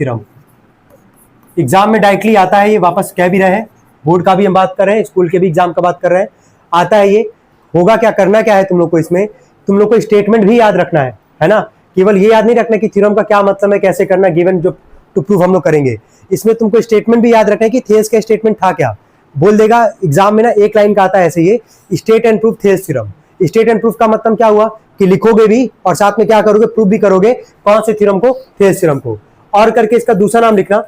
Theorem. Exam में directly आता है, ये वापस कह भी रहे हैं, बोर्ड का भी हम बात कर रहे हैं, स्कूल के भी एग्जाम का बात कर रहे हैं, आता है ये। होगा क्या, करना क्या है तुम लोग को इसमें, तुम लोग को स्टेटमेंट भी याद रखना है ना। केवल ये याद नहीं रखना कि थ्योरम का क्या मतलब है, कैसे करना, गिवन जो टू प्रूफ हम लोग करेंगे, इसमें तुमको स्टेटमेंट भी याद रखना है कि थेस का स्टेटमेंट था क्या। बोल देगा एग्जाम में ना, एक लाइन का आता है ऐसे, ये state and proof थेस theorem. State and proof का मतलब क्या हुआ कि लिखोगे भी और साथ में क्या करोगे, प्रूफ भी करोगे, कौन से थ्योरम को, थेस थ्योरम को। और करके इसका दूसरा नाम लिखना,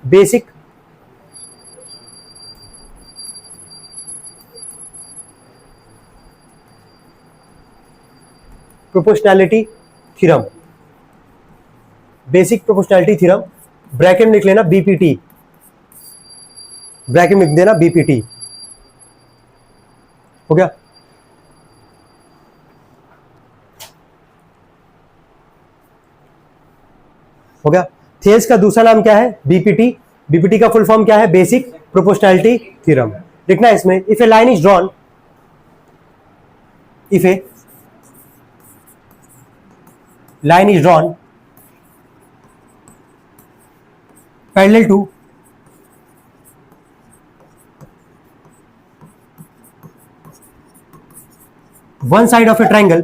basic proportionality theorem. Basic proportionality theorem, bracket में लिख लेना बीपीटी, ब्रैकेट में लिख देना बीपीटी। हो गया। हो गया। थेस का दूसरा नाम क्या है, बीपीटी। बीपीटी का फुल फॉर्म क्या है, बेसिक प्रोपोर्शनैलिटी थ्योरम। लिखना है इसमें, if A line is drawn, if A line is drawn parallel to one side of a triangle,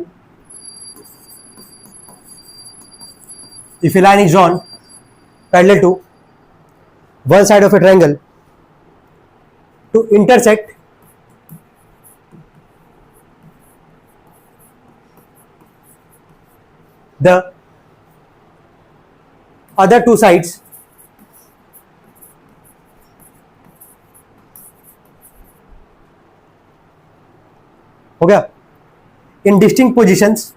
if a line is drawn parallel to one side of a triangle to intersect the other two sides हो गया, in distinct positions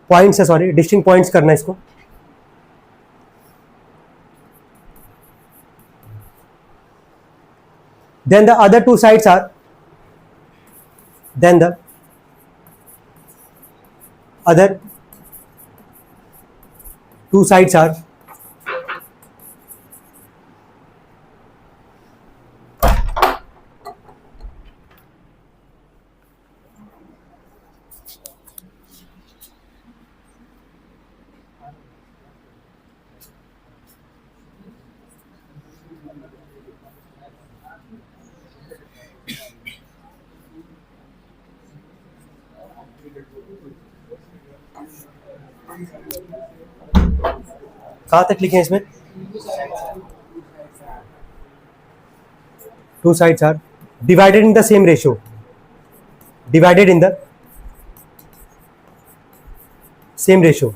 points है, sorry distinct points करना है इसको। Then the other two sides are, then the other two sides are कहां तक लिखे इसमें, two sides are divided in the same ratio, divided in the same ratio.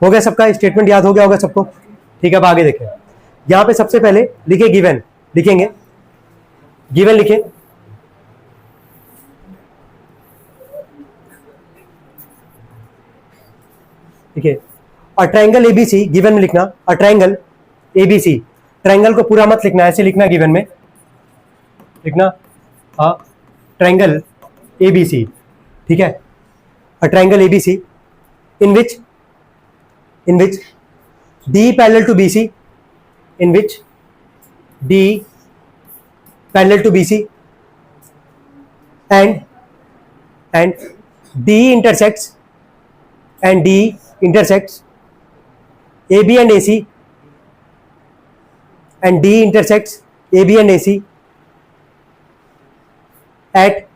हो गया, सबका स्टेटमेंट याद हो गया होगा सबको। ठीक है, अब आगे देखें। यहां पे सबसे पहले लिखे गिवन, लिखेंगे गिवन, लिखे ठीक है। और ट्रायंगल एबीसी गिवन में लिखना, और ट्रायंगल एबीसी, ट्रायंगल को पूरा मत लिखना, ऐसे लिखना गिवन में लिखना ट्रायंगल एबीसी, ठीक है। और triangle ABC in which D parallel to BC, in which D parallel to BC and D intersects AB and AC, and D intersects AB and AC at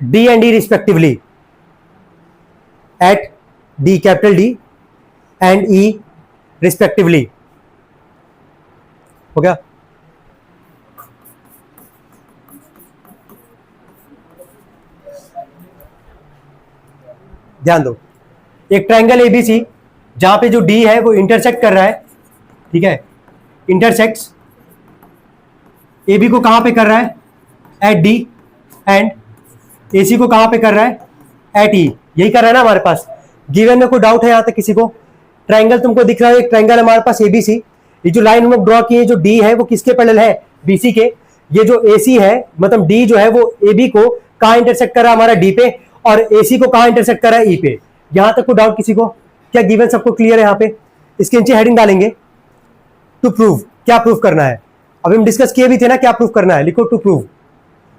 D and E respectively, at D, capital D and E respectively। हो गया। ध्यान दो, एक triangle ABC जहां पे जो D है वो इंटरसेक्ट कर रहा है, ठीक है, इंटरसेक्ट्स एबी को कहां पे कर रहा है, एट डी, एंड एसी को कहां पे कर रहा है, एट ई। यही कर रहा है ना हमारे पास। गिवन में कोई डाउट है यहां तक किसी को, ट्राइंगल तुमको दिख रहा है, एक ट्राइंगल हमारे पास एबीसी, ये जो लाइन हम लोग ड्रॉ किए, जो डी है वो किसके पैरेलल है, बीसी के। ये जो एसी है मतलब डी जो है वो एबी को कहां इंटरसेक्ट कर रहा है, हमारा डी पे, और एसी को कहां इंटरसेक्ट कर रहा है, ई पे। यहां तक कोई डाउट किसी को? क्या गिवन सबको क्लियर है? यहाँ पे इसके नीचे हेडिंग डालेंगे टू प्रूव, क्या प्रूव करना है। अभी हम डिस्कस किए भी थे ना क्या प्रूव करना है, लिखो टू प्रूव।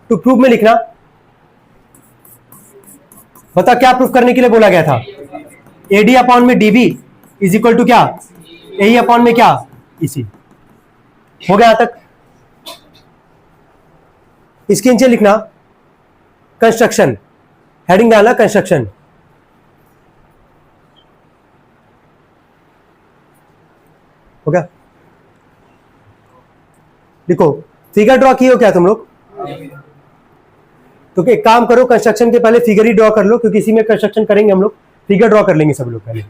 टू प्रूव में लिखना, बता क्या प्रूफ करने के लिए बोला गया था। एडी अपॉन में डीबी इज इक्वल टू क्या, ए अपॉन में क्या, इसी। हो गया यहां तक? इसके नीचे लिखना कंस्ट्रक्शन, हेडिंग डालना कंस्ट्रक्शन। हो गया? देखो फिगर ड्रॉ किए हो क्या तुम लोग? तो एक काम करो, कंस्ट्रक्शन के पहले फिगर ही ड्रॉ कर लो, क्योंकि इसी में कंस्ट्रक्शन करेंगे हम लोग। फिगर ड्रॉ कर लेंगे सब लोग पहले,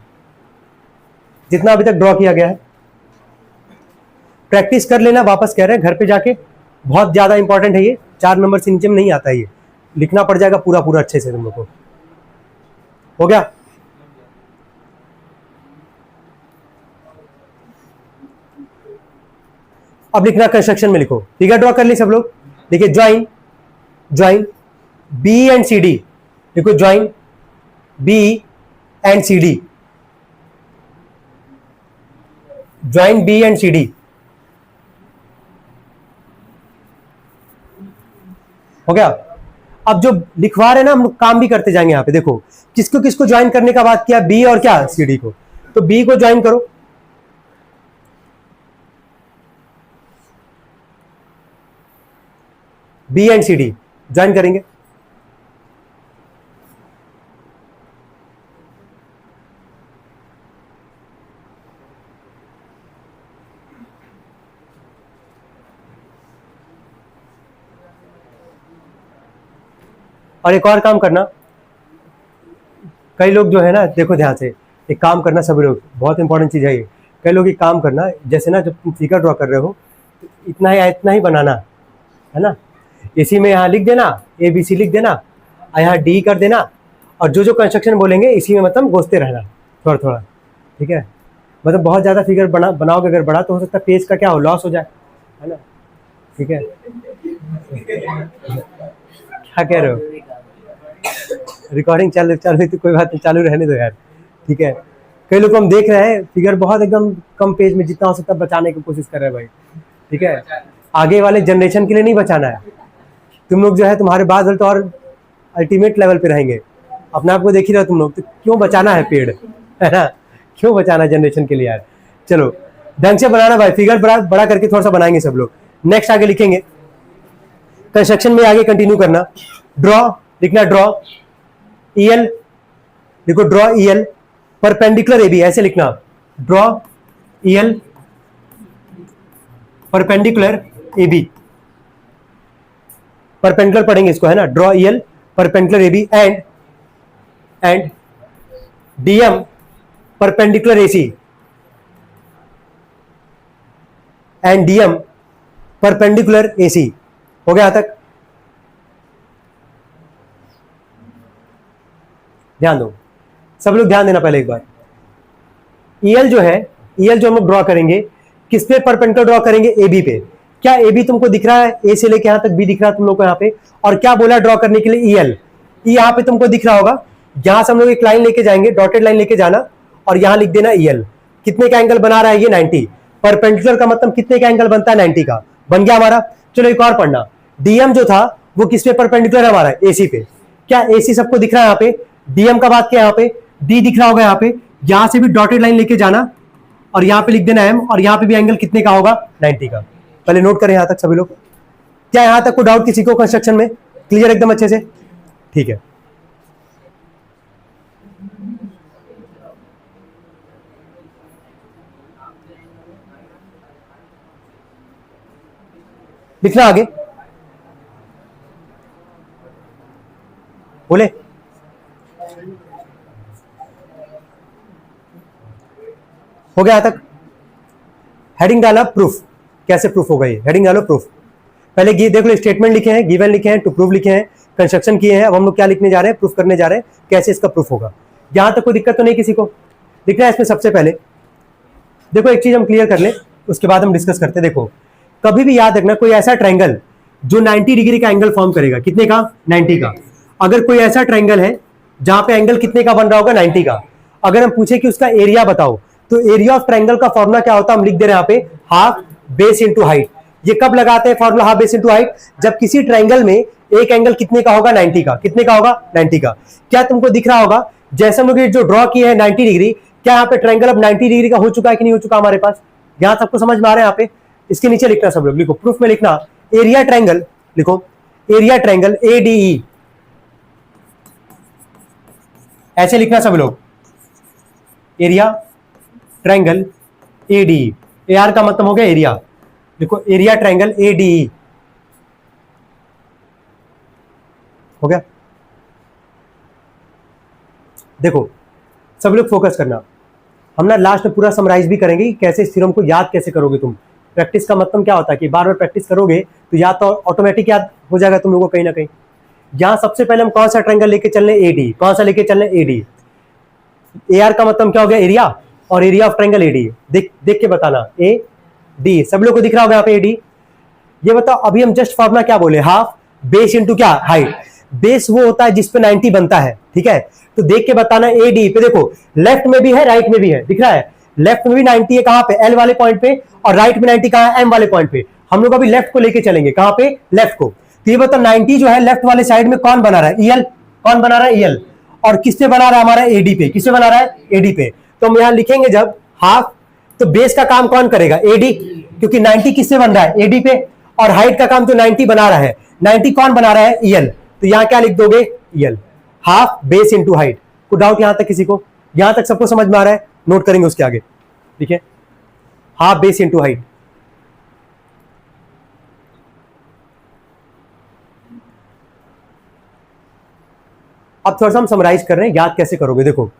जितना अभी तक ड्रॉ किया गया है। प्रैक्टिस कर लेना, वापस कह रहे हैं घर पे जाके, बहुत ज्यादा इंपॉर्टेंट है ये। 4 नंबर से नीचे में नहीं आता है ये, लिखना पड़ जाएगा पूरा पूरा अच्छे से तुम लोग को। हो गया? अब लिखना कंस्ट्रक्शन में, लिखो फिगर ड्रॉ कर ली सब लोग। देखिए join, join B and C D, देखो join B and C D, join B and C D. हो गया? अब जो लिखवा रहे हैं ना हम लोग, काम भी करते जाएंगे यहां पे। देखो किसको किसको ज्वाइन करने का बात किया, बी और क्या, सी डी को। तो बी को ज्वाइन करो, B and C D join करेंगे। और एक और काम करना, कई लोग जो है ना, देखो ध्यान से एक काम करना सभी लोग, बहुत इंपॉर्टेंट चीज है ये। कई लोग एक काम करना, जैसे ना जब तुम फिगर ड्रॉ कर रहे हो तो इतना ही बनाना है ना। इसी में यहाँ लिख देना ए बी सी लिख देना, और यहाँ डी कर देना, और जो जो कंस्ट्रक्शन बोलेंगे इसी में मतलब घोषते रहना थोड़ा थोड़ा, ठीक है। मतलब बहुत ज़्यादा फिगर बनाओगे अगर बड़ा, तो हो सकता है पेज का क्या हो, लॉस हो जाए, है ना। ठीक है, क्या कह रहे हो? रिकॉर्डिंग चालू तो कोई बात नहीं, चालू रहने दो यार, ठीक है। कई लोग हम देख रहे हैं फिगर बहुत एकदम कम पेज में, जितना हो सकता है बचाने की कोशिश कर रहे हैं भाई, ठीक है। आगे वाले जनरेशन के लिए नहीं बचाना है। तुम लोग जो है, तुम्हारे बाद तो और अल्टीमेट लेवल पे रहेंगे। अपने आप को देख ही रहो तुम लोग, तो क्यों बचाना है पेड़, है ना, क्यों बचाना जनरेशन के लिए यार। चलो ढंग से बनाना भाई, फिगर बड़ा करके थोड़ा सा बनाएंगे सब लोग। नेक्स्ट आगे लिखेंगे, कंस्ट्रक्शन में आगे कंटिन्यू करना। ड्रॉ लिखना, ड्रॉ ईएल, देखो ड्रॉ ईएल परपेंडिकुलर एबी, ऐसे लिखना, draw EL perpendicular AB, perpendicular पढ़ेंगे इसको, है ना। Draw EL perpendicular AB and DM perpendicular AC, and DM perpendicular AC. हो गया यहां तक? ध्यान दो सब लोग, ध्यान देना पहले एक बार। ईएल जो है, ईएल जो हम लोग ड्रॉ करेंगे किस पे परपेंडिकुलर ड्रॉ करेंगे, एबी पे। क्या एबी तुमको दिख रहा है, ए से लेके यहां तक बी दिख रहा है तुम लोग को यहाँ पे। और क्या बोला ड्रॉ करने के लिए, ईएल, यहाँ पे तुमको दिख रहा होगा। यहां से हम लोग एक लाइन लेके जाएंगे, डॉटेड लाइन लेके जाना, और यहां लिख देना ईएल। कितने का एंगल बना रहा है ये, 90। परपेंडिकुलर का मतलब कितने का एंगल बनता है, 90 का। बन गया हमारा। चलो एक और पढ़ना, डीएम जो था वो किस पे परपेंडिकुलर है हमारा, एसी पे। क्या एसी सबको दिख रहा है यहाँ पे? डीएम का बात किया, यहाँ पे डी दिख रहा होगा यहाँ पे। यहां से भी डॉटेड लाइन लेके जाना, और यहाँ पे लिख देना एम, और यहाँ पे भी एंगल कितने का होगा, 90 का। पहले नोट करें यहां तक सभी लोग। क्या यहां तक कोई डाउट किसी को कंस्ट्रक्शन में? क्लियर एकदम अच्छे से? ठीक है। लिखना आगे, बोले। हो गया यहां तक? हेडिंग डाला प्रूफ, कैसे प्रूफ होगा ये, हेडिंग डालो प्रूफ। पहले देख लो, स्टेटमेंट लिखे हैं, गिवन लिखे हैं, टू प्रूफ लिखे हैं, कंस्ट्रक्शन किए हैं। अब हम लोग क्या लिखने जा रहे हैं, प्रूफ करने जा रहे हैं, कैसे इसका प्रूफ होगा। यहां तक कोई दिक्कत तो नहीं किसी को? लिखना है इसमें सबसे पहले, देखो एक चीज हम क्लियर कर ले, उसके बाद हम डिस्कस करते हैं। देखो कभी भी याद रखना, कोई ऐसा ट्रायंगल जो 90 डिग्री का एंगल फॉर्म करेगा, कितने का, 90 का। अगर कोई ऐसा ट्रायंगल है जहां पे एंगल कितने का बन रहा होगा, 90 का, अगर हम पूछे कि उसका एरिया बताओ, तो एरिया ऑफ ट्रायंगल का फॉर्मूला क्या होता है, हम लिख दे रहे हैं यहाँ पे हाफ बेस इंटू हाइट। ये कब लगाते हैं formula half base into height, जब किसी ट्रायंगल में एक एंगल कितने का होगा, 90 का। कितने का होगा, 90 का। क्या तुमको दिख रहा होगा, जैसे हम लोग जो ड्रॉ किए हैं 90 डिग्री, क्या यहाँ पे ट्रायंगल अब 90 डिग्री का हो चुका है कि नहीं हो चुका हमारे पास, यहां सबको समझ में आ रहा है। यहाँ पे इसके नीचे लिखना सब लोग, लिखो प्रूफ में लिखना, एरिया ट्रायंगल, लिखो एरिया ट्रायंगल एडीई, ऐसे लिखना सब लोग, एरिया ट्रायंगल एडीई। एआर का मतलब हो गया एरिया, देखो एरिया ट्रायंगल एडीई हो गया। देखो सब लोग फोकस करना, हम ना लास्ट में पूरा समराइज भी करेंगे कि कैसे इस थ्योरम को याद कैसे करोगे तुम। प्रैक्टिस का मतलब क्या होता है कि बार बार प्रैक्टिस करोगे तो याद तो ऑटोमेटिक याद हो जाएगा तुम लोगों को कहीं ना कहीं। यहां सबसे पहले हम कौन सा ट्रायंगल लेके चलने, एडी। कौन सा लेके चलने, एडी। एआर का मतलब क्या हो गया, एरिया, और एरिया ऑफ ट्रायंगल एडी। देख के बताना, ए डी, सब लोग को दिख रहा होगा यहाँ पे एडी। ये बताओ अभी हम जस्ट फॉर्मूला क्या बोले, हाफ बेस इंटू क्या, हाइट। बेस वो होता है जिसपे 90 बनता है, ठीक है। तो देख के बताना एडी पे, देखो लेफ्ट में भी है राइट में भी है, दिख रहा है, लेफ्ट में भी 90 है, कहां पे, एल वाले पॉइंट पे, और राइट में 90 कहां है, एम वाले पॉइंट पे। हम लोग अभी लेफ्ट को लेके चलेंगे, कहां पे, लेफ्ट को। तो ये बताओ 90 जो है लेफ्ट वाले साइड में कौन बना रहा है, ईएल। कौन बना रहा है, ईएल। और किससे बना रहा है, हमारा एडी पे। किससे बना रहा है, एडी पे। तो हम यहां लिखेंगे जब हाफ, तो बेस का काम कौन करेगा, एडी, क्योंकि 90 किससे बन रहा है, एडी पे। और हाइट का काम जो 90 बना रहा है, 90 कौन बना रहा है, ईएल। तो यहां क्या लिख दोगे, EL, half base into height. को डाउट यहां तक किसी को, यहां तक सबको समझ में आ रहा है, नोट करेंगे उसके आगे, ठीक है। Half base into height. अब थोड़ा सा हम समराइज कर रहे हैं, याद कैसे करोगे। देखो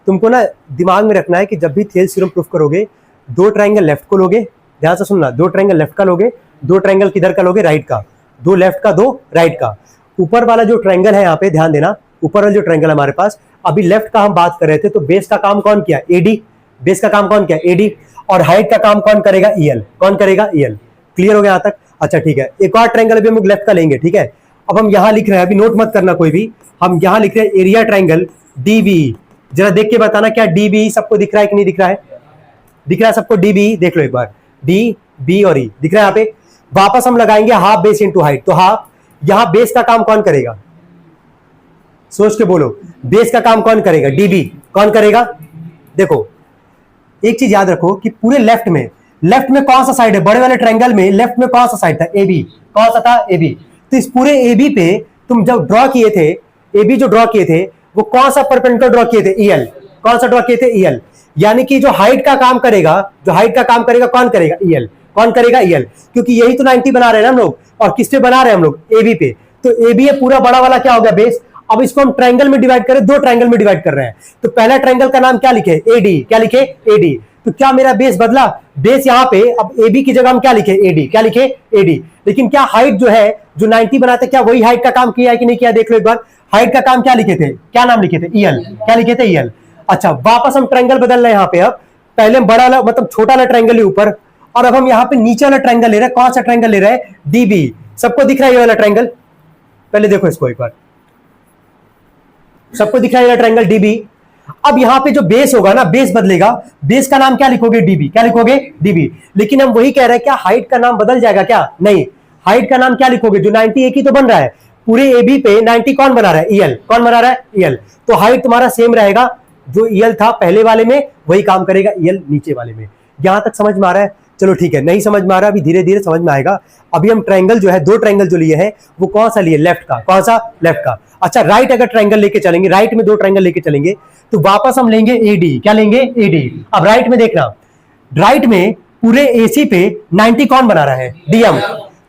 तुमको ना दिमाग में रखना है कि जब भी थेल्स थ्योरम प्रूफ करोगे, दो ट्रायंगल लेफ्ट को लोगे, ध्यान से सुनना, दो ट्रायंगल लेफ्ट का लोगे, दो ट्रायंगल किधर का लोगे, राइट का। दो लेफ्ट का, दो राइट का। ऊपर वाला जो ट्रायंगल है यहाँ पे ध्यान देना, ऊपर वाला जो ट्रायंगल है हमारे पास, अभी लेफ्ट का हम बात कर रहे थे, तो बेस का काम कौन किया, एडी। बेस का काम कौन किया, एडी। और हाइट का काम कौन करेगा, ईएल। कौन करेगा, ईएल। क्लियर हो गया यहां तक, अच्छा ठीक है। एक और ट्रायंगल अभी हम लोग लेफ्ट का लेंगे, ठीक है। अब हम यहां लिख रहे हैं, अभी नोट मत करना कोई भी, हम यहां लिख रहे हैं एरिया ट्रायंगल डीबी। जरा देख के बताना क्या डीबी सबको दिख रहा है कि नहीं दिख रहा है, दिख रहा है सबको, डीबी देख लो एक बार, डी बी और ई दिख रहा है यहाँ पे। वापस हम लगाएंगे हाफ बेस इंटू हाइट, तो हाफ, यहां बेस का काम कौन करेगा, सोच के बोलो, बेस का काम कौन करेगा, डीबी। कौन करेगा, देखो एक चीज याद रखो कि पूरे लेफ्ट में कौन सा साइड है, बड़े वाले ट्रायंगल में लेफ्ट में कौन सा साइड था, एबी। कौन सा था, एबी। तो इस पूरे एबी पे तुम जब ड्रॉ किए थे, एबी जो ड्रॉ किए थे, वो कौन सा परपेंडिकुलर ड्रॉ किए थे, ईएल। कौन सा ड्रॉ किए थे, ईएल। यानी कि जो हाइट का काम करेगा, कौन करेगा, ईएल। कौन करेगा, ईएल, क्योंकि यही तो 90 बना रहे हैं ना हम लोग, और किस पे बना रहे हैं हम लोग, एबी पे। तो एबी है पूरा बड़ा वाला क्या हो गया, बेस। अब इसको हम ट्रायंगल में डिवाइड करें, दो ट्रायंगल में डिवाइड कर रहे हैं, तो पहला ट्रायंगल का नाम क्या लिखे, एडी। क्या लिखे, एडी। तो क्या मेरा बेस बदला, बेस यहाँ पे अब एबी की जगह हम क्या लिखे, एडी। क्या लिखे, एडी। लेकिन क्या हाइट जो है, जो 90 बनाते, क्या वही हाइट का काम किया है कि नहीं किया, देख लो एक बार। हाइट का काम क्या लिखे थे, क्या नाम लिखे थे, ईएल। क्या लिखे थे, ईएल। अच्छा वापस हम ट्रायंगल बदल रहे हैं यहाँ पे। अब पहले हम बड़ा वाला मतलब छोटा वाला ट्रायंगल है ऊपर, और अब हम यहाँ पे नीचे वाला ट्रायंगल ले रहे हैं। कौन सा ट्रायंगल ले रहे हैं, डीबी। सबको दिख रहा है ये वाला ट्रायंगल, पहले देखो इसको एक बार, सबको दिख रहा है ट्रायंगल डीबी। अब यहां पे जो बेस होगा ना, बेस बदलेगा, बेस का नाम क्या लिखोगे, डीबी। क्या लिखोगे, डीबी। लेकिन हम वही कह रहे हैं, क्या हाइट का नाम बदल जाएगा क्या, नहीं, हाइट का नाम क्या लिखोगे, जो 90 एक ही तो बन रहा है, पूरे एबी पे 90 कौन बना रहा है, ईएल। कौन बना रहा है, ईएल। तो हाइट तुम्हारा सेम रहेगा, जो ईएल था पहले वाले में वही काम करेगा ईएल नीचे वाले में। यहां तक समझ में आ रहा है, चलो ठीक है। नहीं समझ में आ रहा, अभी धीरे धीरे समझ में आएगा। अभी हम ट्रायंगल जो है, दो ट्रायंगल जो लिए हैं, वो कौन सा लिए, लेफ्ट का। कौन सा, लेफ्ट का। अच्छा राइट अगर ट्रायंगल लेके चलेंगे, राइट में दो ट्रायंगल लेके चलेंगे, तो वापस हम लेंगे एडी। क्या लेंगे, एडी। अब राइट में देखना, राइट में पूरे एसी पे 90 कौन बना रहा है, डीएम।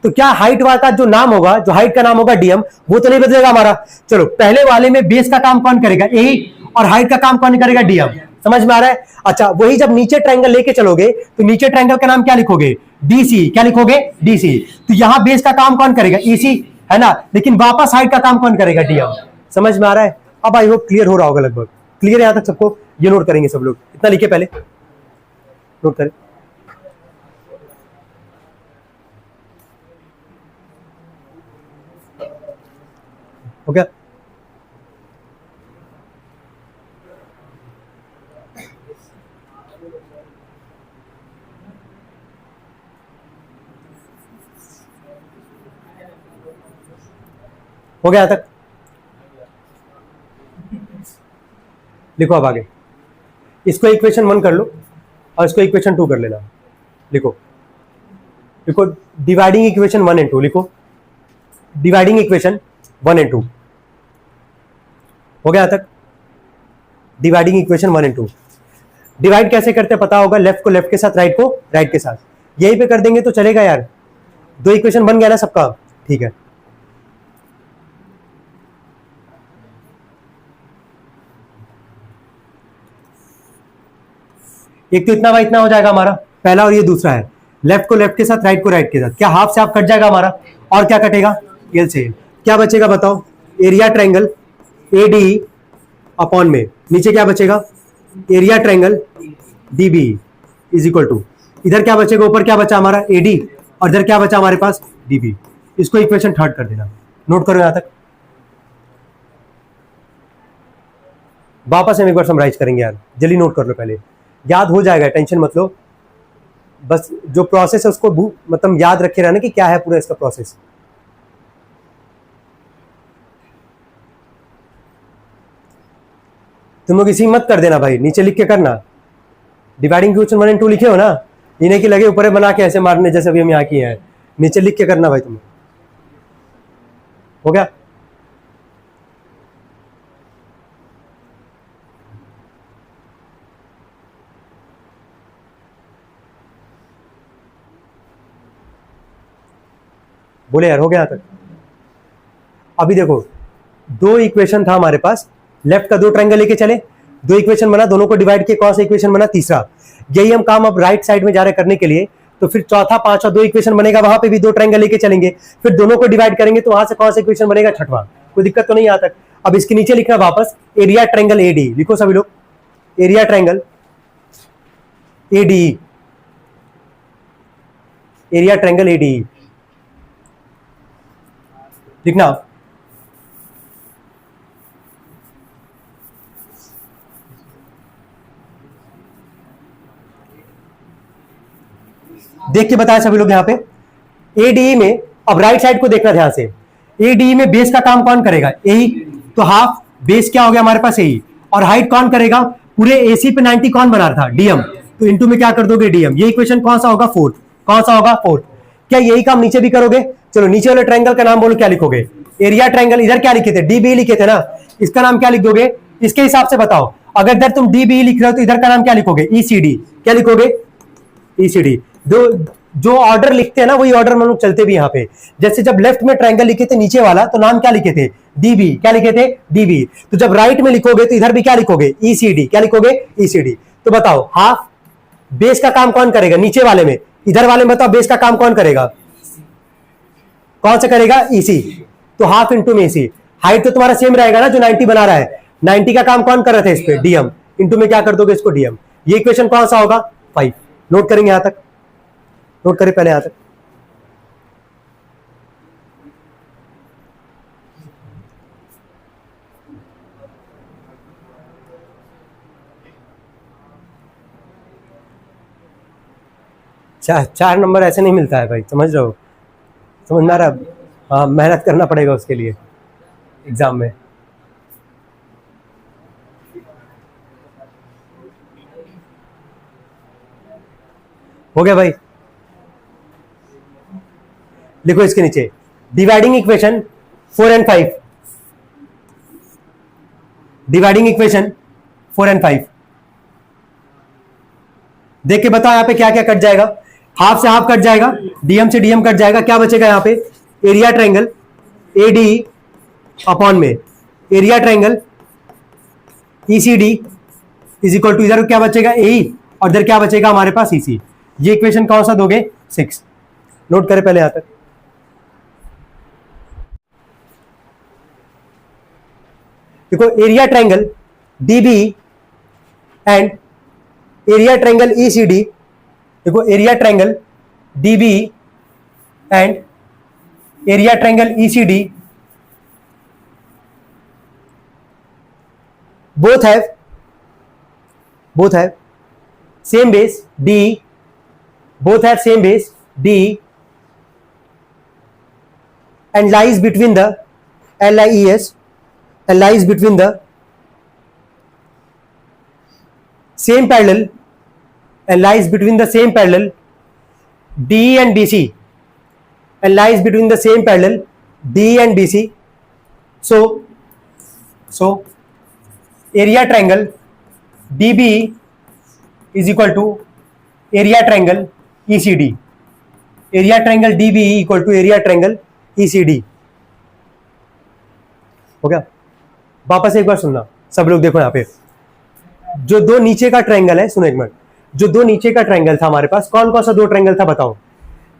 तो क्या हाइट वाला का जो नाम होगा, जो हाइट का नाम होगा डीएम, वो तो नहीं बदलेगा हमारा। चलो पहले वाले में बेस का काम कौन करेगा, ए, और हाइट का काम कौन करेगा, डीएम। समझ में आ रहा है। अच्छा वही जब नीचे ट्रायंगल लेके चलोगे, तो नीचे ट्रायंगल का नाम क्या लिखोगे, डीसी। क्या लिखोगे, डीसी। तो यहां बेस का काम कौन करेगा, ईसी, है ना। लेकिन वापस हाइट का काम कौन करेगा, डीएम। समझ में आ रहा है। अब आई होप क्लियर हो रहा होगा, लगभग क्लियर है यहां तक सबको। ये नोट करेंगे सब लोग, इतना लिखे पहले। नोट करें। हो गया? हो गया तक? लिखो अब आगे। इसको इक्वेशन 1 कर लो और इसको इक्वेशन 2 कर लेना। लिखो लिखो डिवाइडिंग इक्वेशन 1 एंड 2 लिखो। डिवाइडिंग इक्वेशन 1 एंड 2 हो गया तक? डिवाइडिंग इक्वेशन 1 एंड 2 डिवाइड कैसे करते हैं पता होगा, लेफ्ट को लेफ्ट के साथ, राइट को राइट के साथ, यही पे कर देंगे तो चलेगा यार। 2 इक्वेशन बन गया ना सबका? ठीक है। एक तो इतना बाई इतना हो जाएगा हमारा पहला, और ये दूसरा है लेफ्ट को लेफ्ट के साथ, राइट को राइट के साथ। क्या हाफ से हाफ कट जाएगा हमारा, और क्या कटेगा? एल से। क्या बचेगा बताओ? एरिया ट्रायंगल एडी अपॉन में नीचे क्या बचेगा? Area triangle DB is equal to, इधर क्या बचेगा? ऊपर क्या बचा हमारा? एडी, और इधर क्या बचा हमारे पास? डीबी। इसको इक्वेशन 3 कर देना। नोट करो यहां तक। वापस हम एक बार समराइज करेंगे यार, जल्दी नोट कर लो, पहले याद हो जाएगा, टेंशन मत लो। बस जो प्रोसेस है उसको मतलब याद रखे रहना कि क्या है पूरा इसका प्रोसेस। तुम लोग इसी मत कर देना भाई, नीचे लिख के करना। डिवाइडिंग इक्वेशन 1 एंड 2 लिखे हो ना, इन्हें की लगे ऊपर बना के ऐसे मारने जैसे अभी हम यहाँ किए हैं। नीचे लिख के करना भाई तुम। हो गया? बोले यार, हो गया तक? अभी देखो 2 इक्वेशन था हमारे पास, लेफ्ट का 2 ट्रायंगल लेके चले, 2 इक्वेशन बना, दोनों को डिवाइड किए, कौन सा इक्वेशन बना? तीसरा। यही हम काम अब राइट साइड में जा रहे करने के लिए, तो फिर चौथा, पांचवा 2 इक्वेशन बनेगा, वहां पे भी 2 ट्रायंगल लेके चलेंगे, फिर दोनों को डिवाइड करेंगे, तो वहां से कौन सा इक्वेशन बनेगा? छठवां। कोई दिक्कत तो नहीं आता। अब इसके नीचे लिखना वापस एरिया ट्रायंगल एडी, लिखो सभी लोग, area triangle AD, area triangle AD लिखना। देख के बताया सभी लोग यहाँ पे। एडीई में अब राइट साइड को देखना ध्यान से। एडीई में बेस का काम कौन करेगा? एई, तो हाफ बेस क्या हो गया हमारे पास? एई। और हाइट कौन करेगा? पूरे एसी पे 90 कौन बना रहा था? डीएम। तो इनटू में क्या कर दोगे? डीएम। ये इक्वेशन कौन सा होगा? फोर्थ। कौन सा होगा? फोर्थ। क्या यही काम नीचे भी करोगे? चलो नीचे वाले ट्रायंगल का नाम बोलो, क्या लिखोगे? Area triangle. इधर क्या लिखे थे? डीबी लिखे थे ना, इसका नाम क्या लिख दोगे? इसके हिसाब से बताओ, अगर इधर तुम डीबी लिख रहे हो तो इधर का नाम क्या लिखोगे? ईसीडी। क्या लिखोगे? ईसीडी। जो ऑर्डर लिखते हैं ना वही ऑर्डर में लोग चलते भी यहाँ पे। जैसे जब लेफ्ट में ट्रायंगल लिखे थे नीचे वाला, तो नाम क्या लिखे थे? डीबी। क्या लिखे थे? डीबी। तो जब राइट में लिखोगे तो इधर भी क्या लिखोगे? ईसीडी। क्या लिखोगे? ईसीडी। तो बताओ हाफ बेस का काम कौन करेगा? नीचे वाले में। इधर वाले में बताओ बेस का काम कौन करेगा? कौन सा करेगा? ईसी। तो हाफ इंटू में ईसी। हाइट तो तुम्हारा सेम रहेगा ना, जो 90 बना रहा है। 90 का काम कौन कर रहा था इस पे? डीएम। इंटू में क्या कर दोगे इसको? डीएम। ये इक्वेशन कौन सा होगा? 5। नोट करेंगे यहां तक, नोट करें पहले यहां तक। चार नंबर ऐसे नहीं मिलता है भाई, समझ रहे हो? समझ में आ रहा है? हाँ, मेहनत करना पड़ेगा उसके लिए एग्जाम में। हो गया भाई? लिखो इसके नीचे dividing equation 4 and 5। Dividing equation 4 and 5 देख के बताओ यहाँ पे क्या क्या कट जाएगा। हाफ से हाफ कट जाएगा, डीएम से डीएम कट जाएगा, क्या बचेगा यहाँ पे? एरिया ट्रायंगल एडी अपॉन में area triangle ECD is equal to, इधर क्या बचेगा? एई, और इधर क्या बचेगा हमारे पास? ईसी। ये इक्वेशन कौन सा दोगे? 6। नोट करें पहले यहां तक। देखो area triangle DB and area triangle ECD देखो area triangle DB and area triangle ECD both have same base D, both have same base D and lies between the LIES and lies between the same parallel and lies between the same parallel DE and BC and lies between the same parallel DE and BC. So area triangle DBE is equal to area triangle ECD. Area triangle DBE equal to area triangle ECD. हो गया? वापस एक बार सुनना सब लोग, देखो यहाँ पे जो दो नीचे का ट्रायंगल है, सुनो एक मिनट, जो दो नीचे का ट्रायंगल था हमारे पास, कौन कौन सा दो ट्रायंगल था बताओ?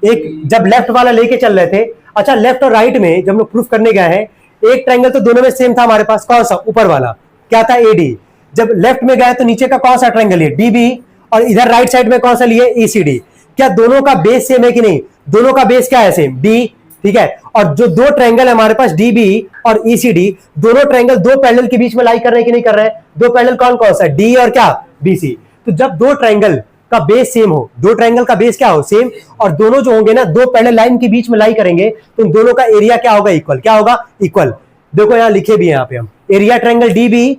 एक जब लेफ्ट वाला लेके चल रहे थे, अच्छा लेफ्ट और राइट में जब लोग प्रूफ करने गए हैं, एक ट्रायंगल तो दोनों में सेम था हमारे पास, कौन सा? ऊपर वाला, क्या था? AD। जब लेफ्ट में गए तो नीचे का कौन सा ट्रायंगल है? DB। और इधर राइट साइड में कौन सा लिए? ECD। क्या दोनों का बेस सेम है कि नहीं? दोनों का बेस क्या है? Same, D। ठीक है, और जो दो ट्रायंगल है हमारे पास DB और ECD, दोनों ट्रायंगल दो पैरेलल के बीच में लाई कर रहे हैं कि नहीं कर रहे हैं? दो पैरेलल कौन कौन सा? D और क्या? BC। तो जब दो ट्रायंगल का बेस सेम हो, दो ट्रायंगल का बेस क्या हो? सेम, और दोनों जो होंगे ना दो पैरेलल लाइन के बीच में लाई करेंगे, तो दोनों का एरिया क्या होगा? इक्वल। क्या होगा? इक्वल। देखो यहां लिखे भी है, यहाँ पे हम एरिया ट्रायंगल DB,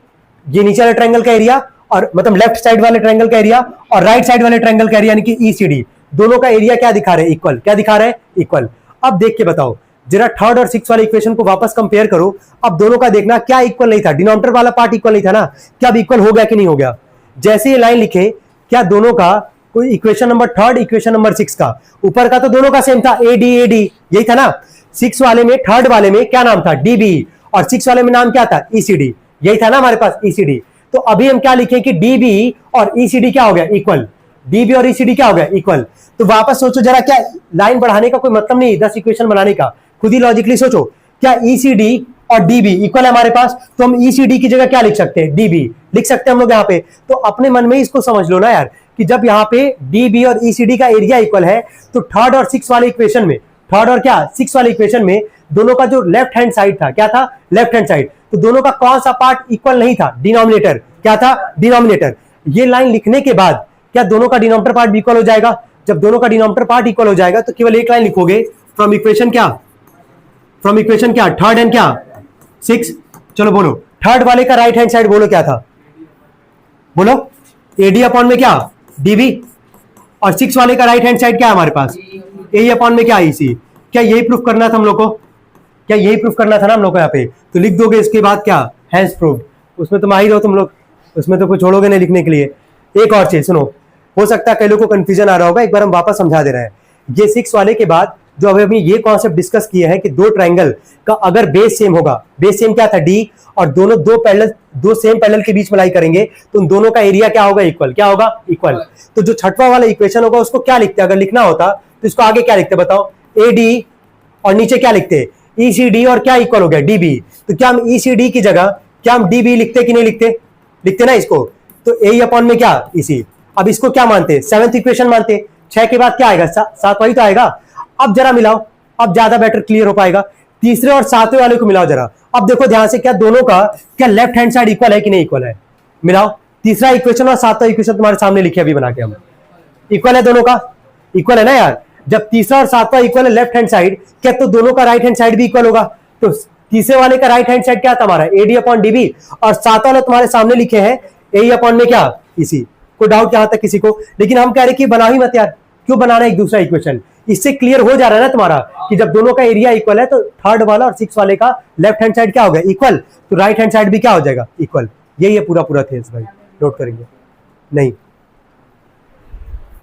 ये नीचे वाले ट्रायंगल का एरिया, और मतलब लेफ्ट साइड वाले ट्रायंगल का एरिया और राइट साइड वाले ट्रायंगल का एरिया यानी कि ECD, दोनों का एरिया क्या दिखा रहे हैं? इक्वल। क्या दिखा रहे हैं? इक्वल। अब देख के बताओ जरा थर्ड और सिक्स वाले इक्वेशन को वापस कंपेयर करो। अब दोनों का देखना क्या इक्वल नहीं था? डिनोमिनेटर वाला पार्ट इक्वल नहीं था ना? क्या अब इक्वल हो गया कि नहीं हो गया? जैसे ये लाइन लिखे, क्या दोनों का कोई equation number third, equation number 6 का, ऊपर का तो दोनों का सेम था, AD यही था ना? 6 वाले में, थर्ड वाले में क्या नाम था? DB, और 6 वाले में नाम क्या था? ECD। यही था ना हमारे पास? ECD। तो अभी हम क्या लिखें कि DB और ECD क्या हो गया? इक्वल। DB और ECD क्या हो गया? इक्वल। तो वापस सोचो जरा, क्या लाइन बढ़ाने का कोई मतलब नहीं 10 इक्वेशन बनाने का, खुद ही लॉजिकली सोचो, क्या ECD और DB इक्वल है हमारे पास? तो हम ECD की जगह क्या लिख सकते हैं? DB लिख सकते हैं हम लोग यहाँ पे। तो अपने मन में इसको समझ लो ना यार, कि जब यहाँ पे DB और ECD का एरिया इक्वल है, तो थर्ड और सिक्स वाले इक्वेशन में, थर्ड और क्या सिक्स वाले इक्वेशन में दोनों का जो लेफ्ट हैंड साइड था, क्या था? Left hand side. तो दोनों का कौन सा पार्ट इक्वल नहीं था? डिनोमिनेटर। क्या था? डिनोमिनेटर। ये लाइन लिखने के बाद क्या दोनों का डिनोमिनेटर पार्ट भी इक्वल हो जाएगा? जब दोनों का डिनोमिनेटर पार्ट इक्वल हो जाएगा तो केवल एक लाइन लिखोगे, फ्रॉम इक्वेशन क्या? फ्रॉम इक्वेशन क्या? थर्ड एंड क्या? 6। चलो बोलो, थर्ड वाले का राइट हैंड साइड बोलो क्या था? बोलो, AD अपॉन में क्या? DB। और 6 वाले का राइट हैंड साइड क्या है हमारे पास? AE अपॉन में क्या? EC। क्या यही प्रूफ करना था हम लोग को? क्या यही प्रूफ करना था ना हम लोग को यहाँ पे? तो लिख दोगे इसके बाद क्या? Has proved. उसमें तो माहिर हो तुम लोग, उसमें तो कुछ छोड़ोगे नहीं लिखने के लिए। एक और चीज सुनो, हो सकता है कई लोगों को कंफ्यूजन आ रहा होगा, एक बार हम वापस समझा दे रहे हैं। ये 6 वाले के बाद जो अभी ये कॉन्सेप्ट डिस्कस किए हैं कि दो ट्रायंगल का अगर बेस सेम होगा, बेस सेम क्या था? D, और दोनों दो सेम पैरेलल के बीच में लाई करेंगे, तो उन दोनों का एरिया क्या होगा? इक्वल। क्या होगा? इक्वल। तो जो छठवां वाला इक्वेशन होगा उसको क्या लिखते हैं? अगर लिखना होता तो इसको आगे क्या लिखते बताओ? AD और नीचे क्या लिखते? ECD, और क्या इक्वल हो गया? DB। तो क्या हम ECD की जगह क्या हम DB लिखते कि नहीं लिखते? लिखते ना इसको। तो AE अपॉन में क्या? EC। अब इसको क्या मानते? सेवंथ इक्वेशन मानते। 6 के बाद क्या आएगा? 7 वाली तो आएगा। अब जरा मिलाओ, अब ज्यादा बेटर क्लियर हो पाएगा। तीसरे और सातवें वाले को मिलाओ जरा। अब देखो ध्यान से, क्या दोनों का क्या लेफ्ट हैंड साइड इक्वल है कि नहीं इक्वल है? मिलाओ। तीसरा इक्वेशन और सातवां इक्वेशन तुम्हारे सामने लिखे अभी बना के हम। इक्वल है दोनों का? इक्वल है ना यार? जब तीसरा और सातवां इक्वल है लेफ्ट हैंड साइड, क्या तो दोनों का राइट हैंड साइड भी इक्वल होगा? तो तीसरे वाले का राइट हैंड साइड क्या था हमारा? AD अपॉन DB, और सातवां वाला तुम्हारे सामने लिखे हैं AE अपॉन में क्या? EC। कोई डाउट यहां तक किसी को? लेकिन हम कह रहे कि बना ही मत यार, क्यों बनाना एक दूसरा इक्वेशन? इससे क्लियर हो जा रहा है ना तुम्हारा कि जब दोनों का एरिया इक्वल है तो थर्ड वाला और सिक्स वाले का लेफ्ट हैंड साइड क्या हो गया? इक्वल। तो राइट हैंड साइड भी क्या हो जाएगा? इक्वल। यही है पूरा थेस भाई, नोट करेंगे नहीं।